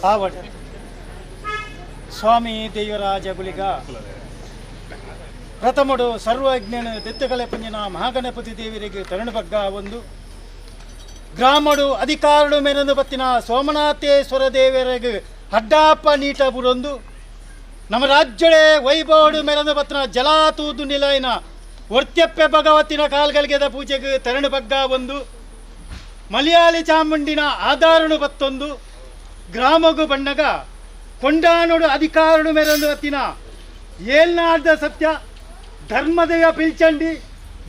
ಆವಡ ಸ್ವಾಮಿ ದೇವರಾಜ ಗುಳಿಗ ಪ್ರಥಮಡು ಸರ್ವಜ್ಞನ ದೆತ್ತಗಲೆ ಪಂಜಿನ ಮಹಾಗಣಪತಿ ದೇವರಿಗೆ ತರಣಬಗ್ಗ ಒಂದು ಗ್ರಾಮಡು ಅಧಿಕಾರಡು ಮೆರೆದು ಬತ್ತಿನ ಸೋಮನಾಥೇಶ್ವರ ದೇವರಿಗೆ ಅಡ್ಡಾಪ ನೀಟ ಬುರೊಂದು ನಮ್ಮ ರಾಜ್ಯಳೆ ವೈಭವಡು ಮೆರೆದು ಬತ್ತಿನ ಜಲಾತೂದು ನಿಲಯನ ಒರ್ತ್ಯಪ್ಪೆ ಭಗವತಿನ ಕಾಲ್ಗಲ್ಗೆದ ಪೂಜೆಗೆ ತರಣು ಬಗ್ಗ ಒಂದು ಮಲಯಾಳಿ ಚಾಮುಂಡಿನ ಆಧಾರನು ಬತ್ತೊಂದು ಗ್ರಾಮಗು ಬಣ್ಣಗ ಕೊಂಡಾನೋಡು ಅಧಿಕಾರಡು ಮೆರೆದು ಬತ್ತಿನ ಏಳ್ನಾಡ್ದ ಸತ್ಯ ಧರ್ಮದಯ ಪಿಲ್ಚಂಡಿ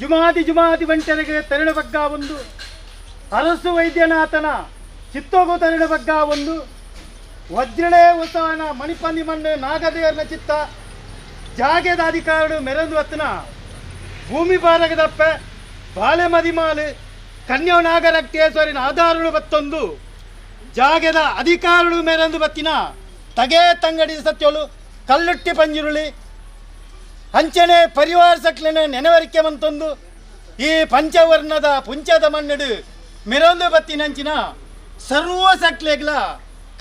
ಜುಮಾದಿ ಬಂಟರಿಗೆ ತರಣು ಬಗ್ಗ ಒಂದು ಅರಸು ವೈದ್ಯನಾಥನ ಚಿತ್ತೋಗು ತರಣು ಬಗ್ಗ ಒಂದು ವಜ್ರಳೆ ಉತ್ಸವನ ಮಣಿಪಂದಿ ಮಣ್ಣು ನಾಗದೇವರನ ಚಿತ್ತ ಜಾಗೆದ ಅಧಿಕಾರಡು ಮೆರೆದು ಬತ್ತಿನ ಭೂಮಿ ಬಾರಗದಪ್ಪೆ ಬಾಳೆ ಮದಿಮಾಲು ಕನ್ಯೋ ನಾಗರಕ್ತೇಶ್ವರಿನ ಆಧಾರಗಳು ಬತ್ತೊಂದು ಜಾಗೆದ ಅಧಿಕಾರಗಳು ಮೆರೆದು ಬತ್ತಿನ ತಗೆ ತಂಗಡಿ ಸತ್ಯೋಳು ಕಲ್ಲುಟ್ಟಿ ಪಂಜಿರುಳಿ ಅಂಚನೆ ಪರಿವಾರ ಸಕ್ಲನೆ ನೆನವರಿಕೆ ಮಂತೊಂದು ಈ ಪಂಚವರ್ಣದ ಪುಂಚದ ಮಣ್ಣಡು ಮೆರೊಂದು ಬತ್ತಿನಂಚಿನ ಸರ್ವ ಸಕ್ಲೆಗಳ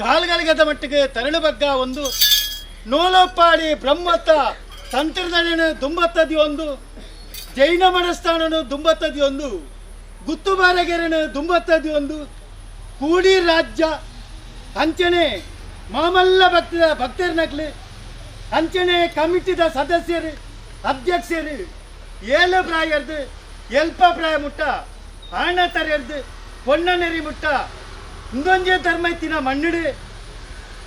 ಕಾಲ್ಗಲ್ಗದ ಮಟ್ಟಿಗೆ ತರಳು ಬಗ್ಗ ಒಂದು ನೂಲೊಪ್ಪಾಡಿ ಬ್ರಹ್ಮತ್ತ ತಂತ್ರದನೇನು ದುಂಬತ್ತದಿ ಒಂದು ಜೈನ ಮನಸ್ಥಾನನು ದುಂಬತ್ತದಿ ಒಂದು ಗುತ್ತುಬಾರಗೆರೆನು ದುಂಬತ್ತದಿ ಒಂದು ಕೂಡಿ ರಾಜ್ಯ ಅಂಚನೆ ಮಾಮಲ್ಲ ಭಕ್ತರನಕ್ಲು ಅಂಚನೆ ಕಮಿಟಿದ ಸದಸ್ಯರು ಅಧ್ಯಕ್ಷರು ಏಳು ಪ್ರಾಯರ್ದು ಎಲ್ಪ ಪ್ರಾಯ ಮುಟ್ಟ ಆಣ ತರೆಯರ್ದು ಪೊನ್ನನೆರಿ ಮುಟ್ಟ ಇಂದೊಂಜೆ ಧರ್ಮೈತಿನ ಮಣ್ಣುಡು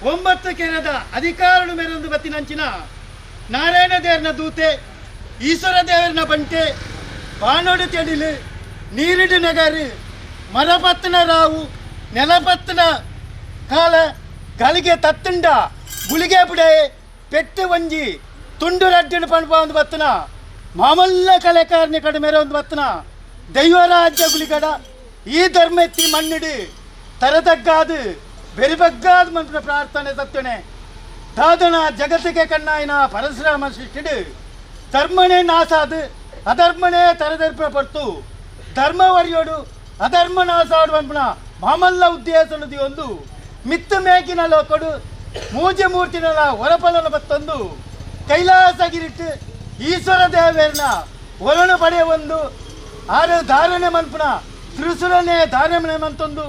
9 ಕೆರೆದ ಅಧಿಕಾರನು ಮೆರೆದು ಬತ್ತಿನಂಚಿನ ನಾರಾಯಣ ದೇವರನ ದೂತೆ ಈಶ್ವರ ದೇವರನ ಬಂಟೆ ಬಾನೋಡು ತೆಡಿಲು ನೀರಿಡು ನಗರು ಮರಪತ್ತನ ರಾವು ನೆಲಪತ್ತನ ಕಾಲ ಗಳಿಗೆ ತತ್ತುಂಡ ಗುಳಿಗೆ ಬುಡೆ ಪೆಟ್ಟು ಒಂಜಿ ತುಂಡು ರಡ್ಡಿನ ಪಣಪ ಒಂದು ಬತ್ತನ ಮಾಮಲ್ಲ ಕಲೆಕಾರನಿ ಕಡಿಮೆ ಒಂದು ಬತ್ತನ ದೈವರಾಜ್ಯ ಗುಳಿಗಡ ಈ ಧರ್ಮ ಎತ್ತಿ ಮಣ್ಣಿಡು ತರದಗ್ಗಾದು ಬೆರಿಬಗ್ಗಾದ ಮಂತ್ರ ಪ್ರಾರ್ಥನೆ ಸತ್ತನೆ ದಾದನ ಜಗತ್ತಿಗೆ ಕಣ್ಣಾಯಿನ ಪರಶುರಾಮ ಸೃಷ್ಟಿಡು ಧರ್ಮನೇ ನಾಸಾದು ಅಧರ್ಮನೇ ತರದರ್ಪ ಪಡ್ತು ಧರ್ಮ ಒರಿಯೋಡು ಅಧರ್ಮ ನಾಸಾಡು ಅನ್ಪಣ ಮಾಮಲ್ಲ ಉದ್ದೇಶನದಿ ಒಂದು ಮಿತ್ತು ಮೇಕಿನ ಲೋಕಡು ಮೂಜೆ ಮೂರ್ತಿನಲ್ಲ ಹೊರಪಲನ ಬತ್ತೊಂದು ಕೈಲಾಸಗಿರಿಟ್ಟು ಈಶ್ವರ ದೇವೇರನ ಒರಣ ಪಡೆಯ ಒಂದು ಆರು ಧಾರಣೆ ಮನ್ಪುಣ ತ್ರಿಸುರನೇ ಧಾರಣೆ ಮಂತೊಂದು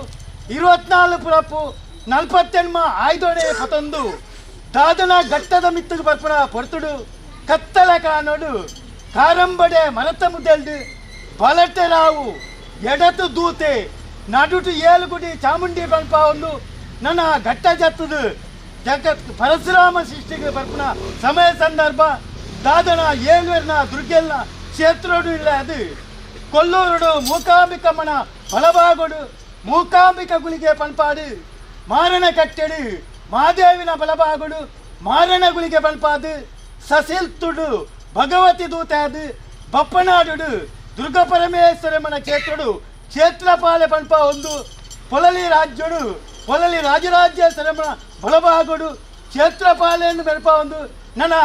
24 ಪುರಪ್ಪು 40 ಆಯ್ದೋಡೆ ಪತೊಂದು ದಾದನ ಘಟ್ಟದ ಮಿತ್ತಗೆ ಬರ್ಪಣ ಪೊರ್ತುಡು ಕತ್ತಲ ಕಾನೋಡು ಕಾರಂಬಡೆ ಮರತ ಮುದ್ದೆಲ್ಡು ಬಲಟೆ ರಾವು ಎಡತು ದೂತೆ ನಡುಟು ಏಳುಗುಡಿ ಚಾಮುಂಡಿ ಬಲ್ಪ ಒಂದು ನನ್ನ ಘಟ್ಟ ಜತ್ತದು ಜಗತ್ ಪರಶುರಾಮ ಸೃಷ್ಟಿಗೆ ಬರ್ಪಣ ಸಮಯ ಸಂದರ್ಭ ದಾದನ ಏಳುವರ್ನ ದುರ್ಗೆಲ್ನ ಕ್ಷೇತ್ರೋಡು ಇಲ್ಲ ಅದು ಕೊಲ್ಲೂರುಡು ಮೂಕಾಂಬಿಕಮ್ಮನ ಬಲಭಾಗೋಡು ಮೂಕಾಂಬಿಕ ಗುಳಿಗೆ ಪಂಪಾಡು ಮಾರಣ ಕಟ್ಟೆಡು ಮಾದೇವಿನ ಬಲಭಾಗೋಡು ಮಾರಣ ಗುಳಿಗೆ ಪಂಪಾದು ಸಸಿಲ್ತುಡು ಭಗವತಿ ದೂತ ಅದು ಬಪ್ಪನಾಡುಡು ದುರ್ಗ ಪರಮೇಶ್ವರಮ್ಮನ ಕ್ಷೇತ್ರಡು ಕ್ಷೇತ್ರಪಾಲೆ ಪಂಪ ಒಂದು ಪೊಲಲಿ ರಾಜ್ಯಡು ಪೊಲಲಿ ರಾಜರಾಜ್ಯೇಶ್ವರಮ್ಮನ ಬಲಭಾಗೋಡು ಕ್ಷೇತ್ರಪಾಲೆಯನ್ನು ಬೆಳಪ ಒಂದು ನನ್ನ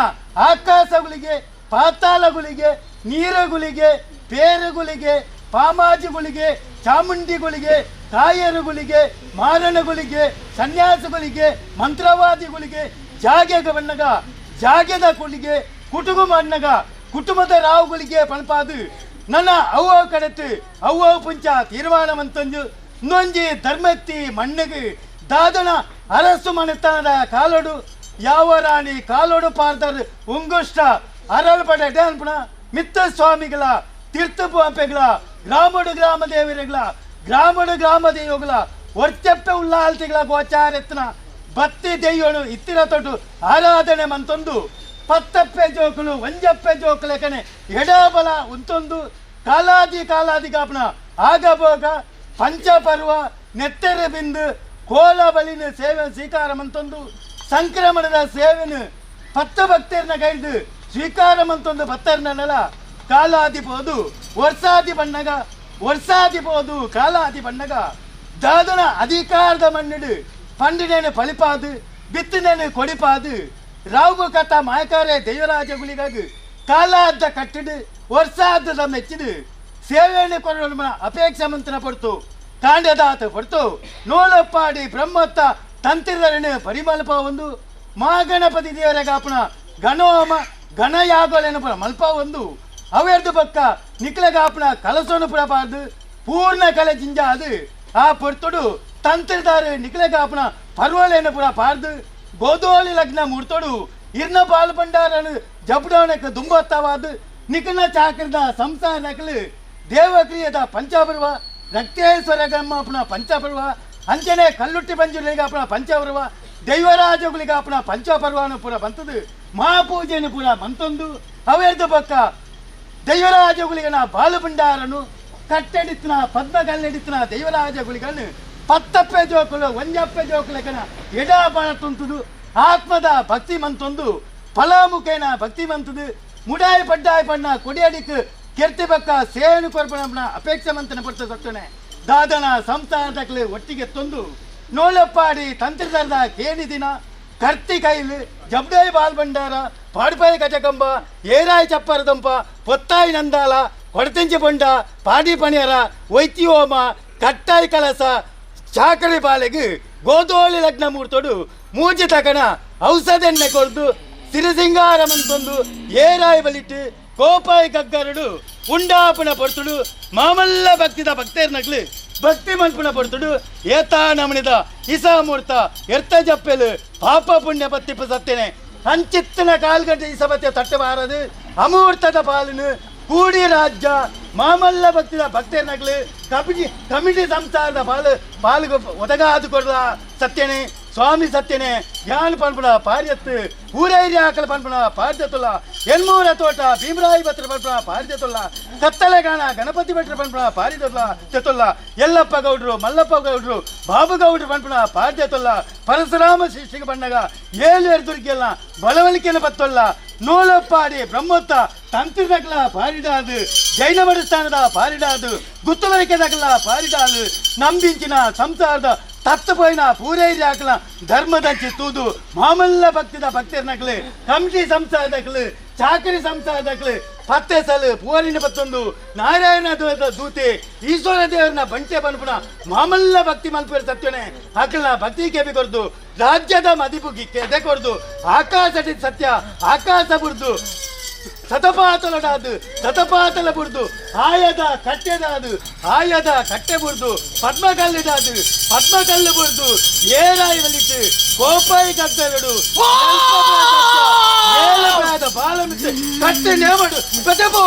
ಆಕಾಶಗುಳಿಗೆ ಪಾತಾಳಗುಳಿಗೆ ನೀರಗುಳಿಗೆ ಪೇರುಗುಳಿಗೆ ಪಾಮಾಜಿಗುಳಿಗೆ ಚಾಮುಂಡಿಗುಳಿಗೆ ಕಾಯರುಗುಳಿಗೆ ಮಾರಣಗುಳಿಗೆ ಸನ್ಯಾಸಗಳಿಗೆ ಮಂತ್ರವಾದಿಗಳಿಗೆ ಜಾಗೆಗ ಬಣ್ಣಗ ಜಾಗೆದ ಕುಳಿಗೆ ಕುಟುಂಬ ಬಣ್ಣಗ ಕುಟುಂಬದ ರಾವುಗಳಿಗೆ ಪಣಪಾದು ನನ್ನ ಅವ್ವ ಕಡೆತು ಅವ್ವ ಪುಂಚ ತೀರ್ಮಾನ ಮಂತಂದು ಇನ್ನೊಂಜಿ ಧರ್ಮತ್ತಿ ಮಣ್ಣಗೆ ದಾದನ ಅರಸು ಮನೆತನದ ಕಾಲೋಡು ಯಾವ ರಾಣಿ ಕಾಲೋಡು ಪಾರ್ದರ್ ಉಂಗುಷ್ಟ ಅರಳಪಡೆ ಅನ್ಪಣ ಮಿತ್ತ ಸ್ವಾಮಿಗಳ ತೀರ್ಥಪು ಹಂಪೆಗಳ ಗ್ರಾಮಡು ಗ್ರಾಮ ದೇವರುಗಳ ಗ್ರಾಮಡು ಗ್ರಾಮ ದೈವಗಳ ಒರ್ತೆಪ್ಪೆ ಉಲ್ಲಾಲ್ತಿಗಳ ಗೋಚಾರೆತ್ತನ ಬತ್ತಿ ದೈವನು ಇತ್ತಿರ ತೊಟ್ಟು ಆರಾಧನೆ ಮಂತೊಂದು ಪತ್ತಪ್ಪೆ ಜೋಕುಲು ಒಂಜಪ್ಪೆ ಜೋಕುಲೆ ಕಣೆ ಎಡಬಲ ಉಂತೊಂದು ಕಾಲಾದಿ ಕಾಪನ ಆಗಭೋಗ ಪಂಚಪರ್ವ ನೆತ್ತೆರೆ ಬಿಂದು ಕೋಲ ಬಲಿನ ಸೇವೆ ಸ್ವೀಕಾರ ಮಂತೊಂದು ಸಂಕ್ರಮಣದ ಸೇವೆನು ಪತ್ತ ಭಕ್ತರನ್ನ ಕೈದು ಸ್ವೀಕಾರ ಮಂತೊಂದು ಭಕ್ತರನ್ನೆಲ್ಲ ಕಾಲಾದಿಪೋದು ವರ್ಷಾದಿಪೋದು ಕಾಲಾದಿಪಣ್ಣಗ ದಾದನ ಅಧಿಕಾರದ ಮಣ್ಣಿಡು ಪಂಡಿನೇನು ಪಳಿಪಾದು ಬಿತ್ತಿನೇನು ಕೊಡಿಪಾದು ರಾವು ಕಥ ಮಾಯಕಾರೆ ದೈವರಾಜ ಗುಳಿಗಾಗ ಕಾಲಾದ ಕಟ್ಟಿಡು ವರ್ಷಾದ ಮೆಚ್ಚಿಡು ಸೇವೆಯನ್ನು ಕೊರಡು ಅಪೇಕ್ಷೆ ಮಂತ್ರ ಪಡ್ತು ಕಾಂಡದಾತ ಪಡ್ತು ನೋಳಪ್ಪಾಡಿ ಬ್ರಹ್ಮತ್ತ ತಂತಿರನೆ ಪರಿಮಲ್ಪ ಒಂದು ಮಹಾಗಣಪತಿ ದೇವರ ಕಾಪುನ ಗಣೋಮ ಗಣಯಾಗೋಲೆನ ಪುರ ಮಲ್ಪ ಒಂದು ಅವೆರ್ದು ಪಕ್ಕ ನಿಕ್ಲ ಕಾಪುನ ಕಲಸೋನು ಪುರ ಪಾರ್ದು ಪೂರ್ಣ ಕಲೆ ಜಿಂಜ ಅದು ಆ ಪೊರ್ತುಡು ತಂತ್ರದಾರು ನಿಕ್ಲ ಕಾಪುನ ಪರ್ವಲೇನ ಪುರ ಪಾರ್ದು ಗೋಧೋಳಿ ಲಗ್ನ ಮುಡ್ತೋಡು ಇರ್ನ ಪಾಲು ಬಂಡಾರನು ಜಪಡೋನಕ್ಕೆ ದುಂಬತ್ತವಾದ ನಿಖನ ಚಾಕ್ರದ ಸಂಸಾರ ನಕಲು ದೇವಕ್ರಿಯದ ಪಂಚಾಪರ್ವ ರಕ್ತೇಶ್ವರ ಗಮ್ಮಪ್ಪನ ಪಂಚಪರ್ವ ಅಂಚನೆ ಕಲ್ಲುಟ್ಟಿ ಪಂಜುಲಿಗಾಪನ ಪಂಚಪರ್ವ ದೈವರಾಜಗುಲಿಗಾಪನ ಪಂಚಪರ್ವನು ಪುರ ಬಂತದು ಮಹಾಪೂಜೆನು ಪುರ ಬಂತೊಂದು ಅವೆರ್ದು ಪಕ್ಕ ದೈವರಾಜಗುಲಿಗನ ಬಾಲು ಬಂಡಾರನು ಕಟ್ಟೆಡಿತ್ತಿನ ಪದ್ಮ ಕಲ್ಲೆಡಿತ್ತಿನ ದೈವರಾಜಗುಲಿಗನು ಪತ್ತಪ್ಪೆ ಜೋಕುಲು ಒಂಜಪ್ಪೆ ಜೋಕುಲಕನ ಎಡಾಬಾಣ ತುಂತುದು ಆತ್ಮದ ಭಕ್ತಿ ಮಂತೊಂದು ಫಲಾಮುಖೇನ ಭಕ್ತಿ ಮಂತದು ಮುಡಾಯಿ ಪಡ್ಡಾಯಿ ಪಣ್ಣ ಕೊಡಿಯಡಿಕ್ ಕೆರ್ತಿ ಪಕ್ಕ ಸೇನು ಕೊರ್ಪಣ ಅಪೇಕ್ಷೆ ಮಂತನ ಪಡ್ತ ಸತ್ತನೆ ದಾದನ ಸಂಸಾರದಕ್ಲೆ ಒಟ್ಟಿಗೆ ತಂದು ನೋಳಪ್ಪಾಡಿ ತಂತ್ರದಾರದ ಕೇನಿ ದಿನ ಕರ್ತಿ ಕೈಲು ಜಬ್ಡಾಯಿ ಬಾಲ್ ಬಂಡಾರ ಪಾಡ್ಪಾಯಿ ಕಚಕಂಬ ಏರಾಯಿ ಚಪ್ಪರದಂಪ ಪೊತ್ತಾಯಿ ನಂದಾಲ ಕೊಡತೆಂಚಿ ಬೊಂಡ ಪಾಡಿ ಪಣಿಯರ ವೈತಿ ಹೋಮ ಕಟ್ಟಾಯಿ ಕಲಸ ಚಾಕರಿ ಬಾಲೆಗೆ ಗೋಧೋಳಿ ಲಗ್ನ ಮೂರ್ತೋಡು ಮೂಜಿ ತಕಣ ಔಷಧೆಣ್ಣೆ ಕೊಡ್ದು ಸಿರಿಸಿಂಗಾರ ಮಂತೊಂದು ಏರಾಯಿ ಬಲಿಟ್ಟು ಕೋಪಾಯಿ ಕಗ್ಗರಡು ಉಂಡಾಪುಣ ಪಡ್ತುಡು ಮಾಮಲ್ಲ ಭಕ್ತಿದ ಭಕ್ತೇರ್ನಗ್ಲು ಭಕ್ತಿ ಮನ್ಪುಣ ಪಡ್ತುಡು ಏತಾ ನಮನಿದ ಇಸಾಮೂರ್ತ ಎರ್ತ ಜಪ್ಪೆಲು ಪಾಪ ಪುಣ್ಯ ಪತ್ತಿಪ್ಪ ಸತ್ತೇನೆ ಹಂಚಿತ್ತಿನ ಕಾಲ್ಗಡ್ಡೆ ಇಸಬತ್ತೆ ತಟ್ಟಬಾರದು ಅಮೂರ್ತದ ಪಾಲನು ಕೂಡಿ ರಾಜ್ಯ ಮಾಮಲ್ಲ ಭಕ್ತಿದ ಭಕ್ತೇರ್ನಗ್ಲು ಕಮಿಟಿ ಸಂಸಾರದ ಪಾಲು ಒದಗಾದು ಕೊಡಲ ಸತ್ಯನೆ ಸ್ವಾಮಿ ಸತ್ಯನೆ ಜ್ಞಾನ ಪನ್ಪುಣ ಪಾರ್ಯತ್ತು ಊರೈರಿ ಆಕಲ ಪನ್ಪುಣ ಪಾರ್ಯತುಲ್ಲ ಎನ್ಮೂರ ತೋಟ ಭೀಮರಾಯಿ ಭಟ್ರ ಪನ್ಪುಣ ಪಾರ್ಯತುಲ್ಲ ಕತ್ತಲೆಗಾಣ ಗಣಪತಿ ಭಟ್ರ ಪನ್ಪುಣ ಪಾರಿದಲ್ಲ ತೆತ್ತುಲ್ಲ ಯಲ್ಲಪ್ಪ ಗೌಡ್ರು ಮಲ್ಲಪ್ಪ ಗೌಡ್ರು ಬಾಬು ಗೌಡ್ರು ಪನ್ಪುಣ ಪಾರ್ಯತುಲ್ಲ ಪರಶುರಾಮ ಶಿಷ್ಟಿಗೆ ಬಣ್ಣಗ ಏಳು ಎರ್ದುರ್ಗೆಲ್ಲ ಬಳವಲಿಕೆನ ಬತ್ತೊಲ್ಲ ನೂಲಪ್ಪಾಡಿ ಬ್ರಹ್ಮೋತ್ತ ತಂತ್ರಿದಕ್ಲ ಪಾರಿಡಾದು ಜೈನ ಮಠಸ್ಥಾನದ ಪಾರಿಡಾದು ಗುತ್ತುವರಿಕೆದಕ್ಲ ಪಾರಿಡಾದು ನಂಬಿಂಚಿನ ಸಂಸಾರದ ತತ್ತುಪೋಯಿನ ಪೂರೈರಿ ಹಾಕಲ ಧರ್ಮದಂಚಿ ತೂದು ಮಾಮಲ್ಲ ಭಕ್ತಿದ ಭಕ್ತರ್ನಕ್ಲು ಕಮಿಟಿ ಸಂಸಾರದಕ್ಲು ಚಾಕರಿ ಸಂಸಾರದಕ್ಲು ಪತ್ತೆ ಸಲು ಪೂರಿನ ಪತ್ತೊಂದು ನಾರಾಯಣ ದೂತೆ ಈಶ್ವರ ದೇವರನ್ನ ಬಂಟೆ ಬನ್ಪುಣ ಮಾಮಲ್ಲ ಭಕ್ತಿ ಮಲ್ಪೇರು ಸತ್ಯನೆ ಹಾಕಲ್ನ ಭಕ್ತಿ ಕೆಬಿ ಕೊರ್ದು ರಾಜ್ಯದ ಮದಿಪುಗಿ ಕೆದೆ ಕೊರ್ದು ಆಕಾಶ ಸತ್ಯ ಆಕಾಶ ಬುರ್ದು ಸತಪಾತಲ ಬುರ್ದು ಆಯದ ಕಟ್ಟೆದಾದು ಆಯದ ಕಟ್ಟೆ ಬುರ್ದು ಪದ್ಮಕಲ್ಲಿದಾದು ಪದ್ಮಕಲ್ಲು ಬುರ್ದು ಏರಾಯಿ ಬಲಿಟ್ಟು ಕೋಪಾಯಿ ಕಗ್ಗರಡು ಬಾಲ ಮಿತ್ತೆ ಕಟ್ಟೆ ನೇಮಡು ಬೆದಬೋ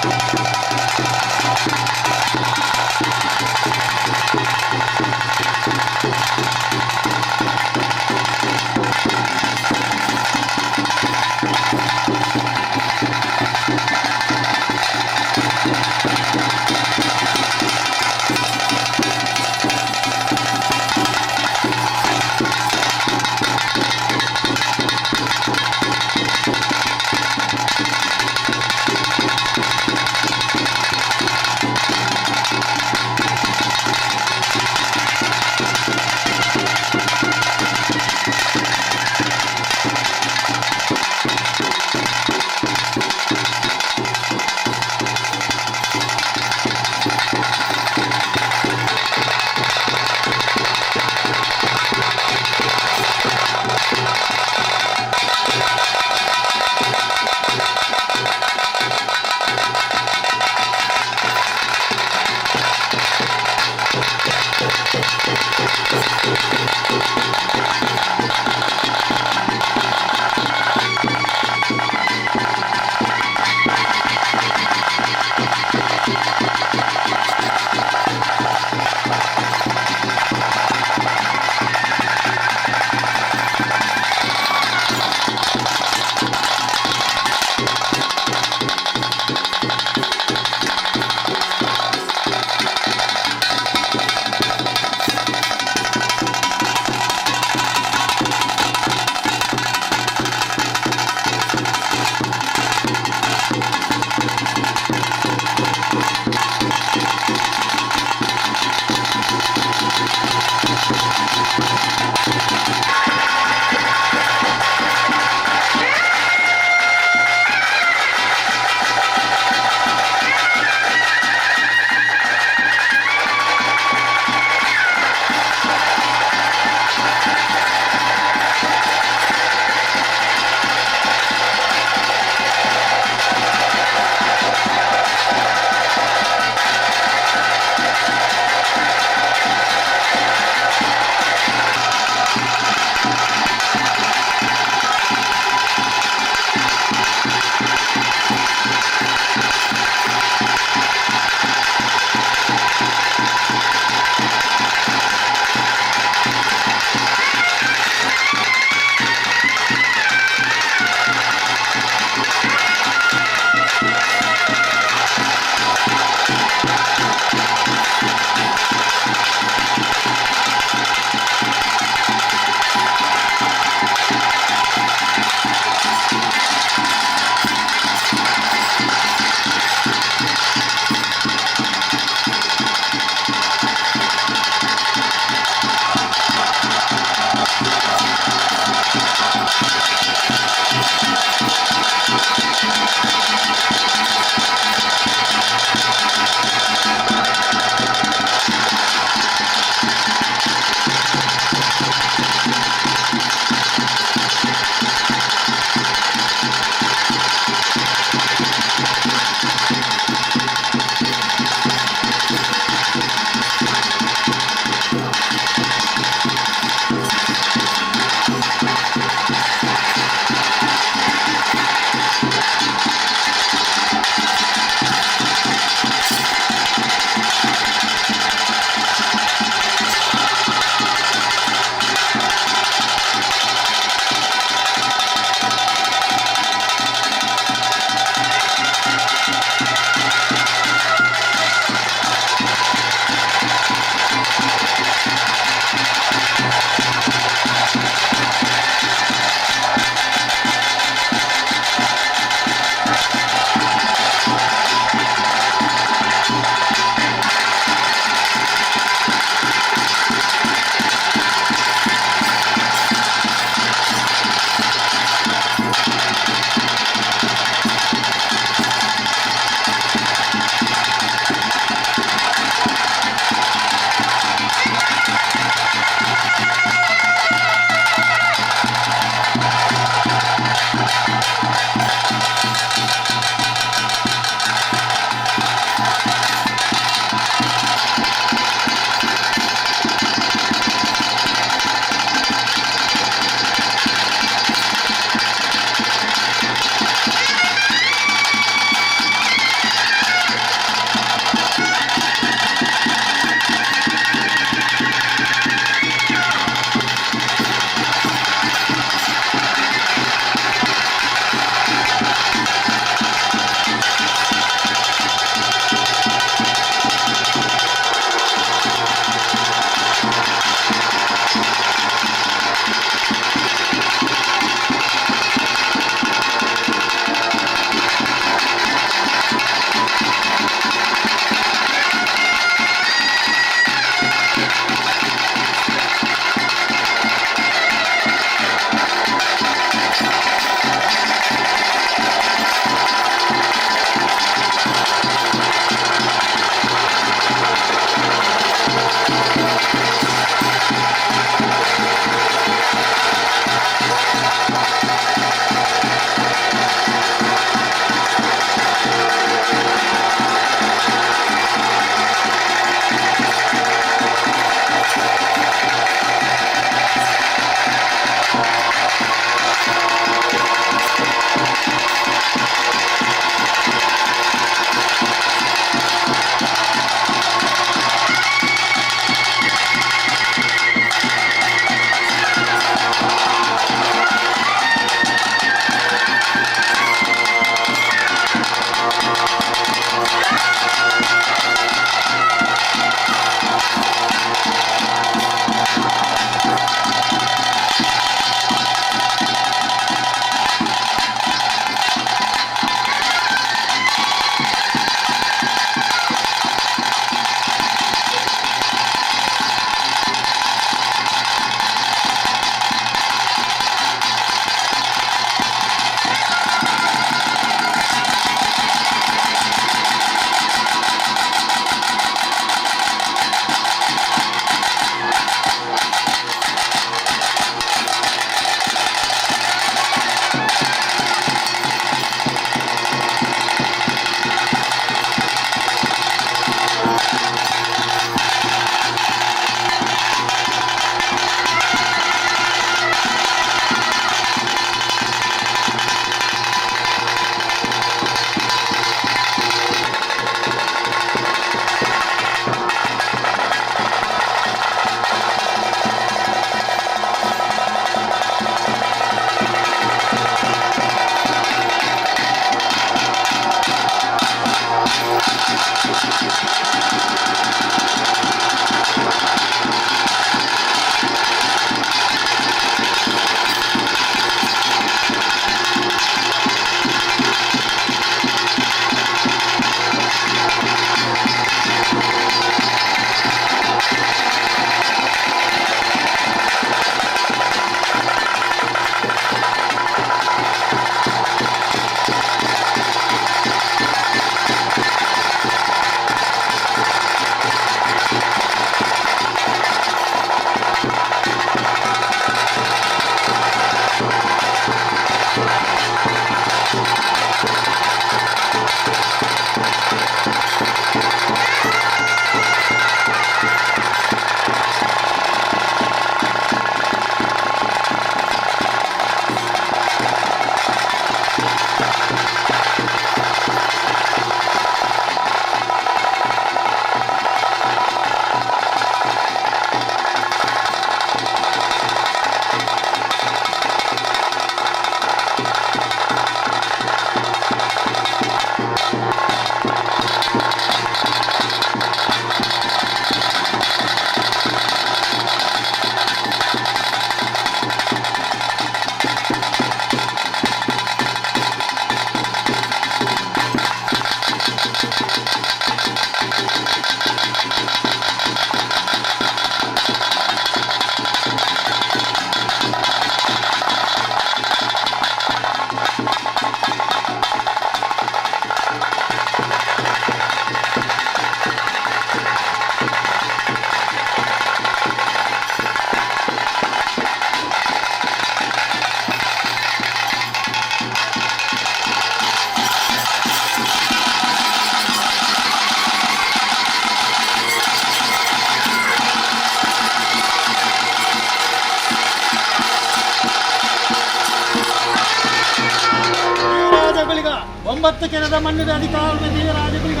ದೇವರಾಜಗುಳಿಗ 9 ಕೆರದ ಮಣ್ಣದ ಅಧಿಕಾರದ ದೇವರಾಜಗುಳಿಗ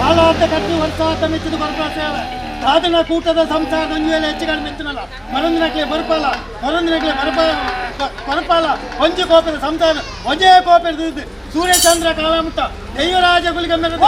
ಹಾಲಾತ ಕಟ್ಟು ವರ್ಷಾತ ಮೆಚ್ಚಿದ ಬರ್ಪಾ ಸೇವೆ ಸಾಧನ ಕೂಟದ ಸಂಸಾರ ದುಂಜುವೆಲ್ಲ ಹೆಚ್ಚುಗಳು ಮೆಚ್ಚನಲ್ಲ ಮರೊಂದಿನಕ್ಕೆ ಬರ್ಪಲ್ಲ ಮರೊಂದಿನಕ್ಕೆ ಬರ್ಪಾಲ ಒಂಜಿ ಕೋಪದ ಸಂಸಾರ ಒಂಜೇ ಕೋಪದ ಸೂರ್ಯಚಂದ್ರ ಕಾಲಮುತ್ತ ದೇವರಾಜಗುಳಿಗ ಮೆರೆದು